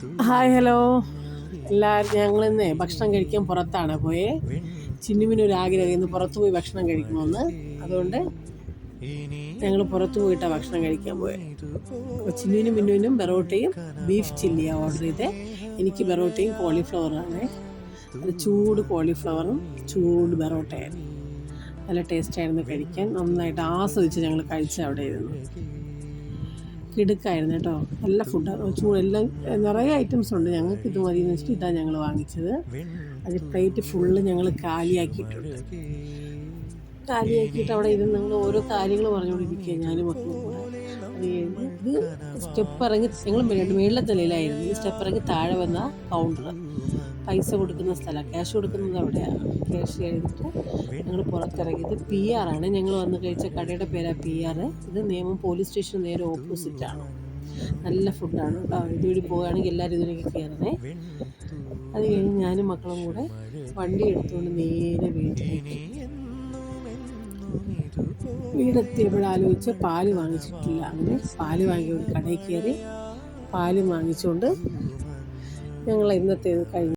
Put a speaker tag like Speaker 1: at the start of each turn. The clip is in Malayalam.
Speaker 1: ഹായ് ഹലോ എല്ലാവരും, ഞങ്ങളിന്ന് ഭക്ഷണം കഴിക്കാൻ പുറത്താണ് പോയേ. ചിന്നുവിനൊരു ആഗ്രഹം ഇന്ന് പുറത്തു പോയി ഭക്ഷണം കഴിക്കണമെന്ന്. അതുകൊണ്ട് ഞങ്ങൾ പുറത്തു പോയിട്ടാണ് ഭക്ഷണം കഴിക്കാൻ പോയത്. അപ്പോൾ ചിന്നുവിനും മിന്നുവിനും ബെറോട്ടയും ബീഫ് ചില്ലിയാണ് ഓർഡർ ചെയ്തത്. എനിക്ക് ബെറോട്ടയും കോളിഫ്ലവറാണ്. അത് ചൂട് കോളിഫ്ലവറും ചൂട് ബെറോട്ടയായിരുന്നു. നല്ല ടേസ്റ്റായിരുന്നു കഴിക്കാൻ. നന്നായിട്ട് ആസ്വദിച്ച് ഞങ്ങൾ കഴിച്ച് അവിടെ ഇരുന്നു. കിടുക്കായിരുന്നു കേട്ടോ. നല്ല ഫുഡാണ്. ചൂടെല്ലാം നിറയെ ഐറ്റംസ് ഉണ്ട്. ഞങ്ങൾക്ക് ഇത് മതി എന്ന് വെച്ചിട്ട് ഇതാണ് ഞങ്ങൾ വാങ്ങിച്ചത്. അത് പ്ലേറ്റ് ഫുള്ള് ഞങ്ങൾ കാലിയാക്കിയിട്ടുണ്ട്. കാലിയാക്കിയിട്ട് അവിടെ ഇരുന്ന് ഞങ്ങൾ ഓരോ കാര്യങ്ങൾ പറഞ്ഞുകൊണ്ടിരിക്കുക, ഞാനും മക്കളും കൂടെ. അത് കഴിഞ്ഞ് ഇത് സ്റ്റെപ്പ് ഇറങ്ങി ഞങ്ങൾ മേളിലെ നിലയിലായിരുന്നു. ഇത് സ്റ്റെപ്പ് ഇറങ്ങി താഴെ വന്ന കൗണ്ടർ, പൈസ കൊടുക്കുന്ന സ്ഥലം, ക്യാഷ് കൊടുക്കുന്നത് അവിടെയാണ്. ക്യാഷ് കഴിഞ്ഞിട്ട് ഞങ്ങൾ പുറത്തിറങ്ങിയത് PR ആണ്. ഞങ്ങൾ വന്ന് കഴിച്ച കടയുടെ പേരാണ് PR. ഇത് നേമം പോലീസ് സ്റ്റേഷൻ നേരെ ഓപ്പോസിറ്റാണ്. നല്ല ഫുഡാണ് കേട്ടോ. ഇതുവഴി പോവുകയാണെങ്കിൽ എല്ലാവരും ഇതിലേക്ക് കയറണേ. അത് കഴിഞ്ഞ് ഞാനും മക്കളും കൂടെ വണ്ടി എടുത്തുകൊണ്ട് നേരെ വീടെത്തിയപ്പോഴാലോചിച്ച് പാല് വാങ്ങിച്ചിട്ടില്ല. അങ്ങനെ പാല് വാങ്ങിയ ഒരു കടയിൽ കയറി പാല് വാങ്ങിച്ചുകൊണ്ട് ഞങ്ങൾ ഇന്നത്തേത് കഴിഞ്ഞു.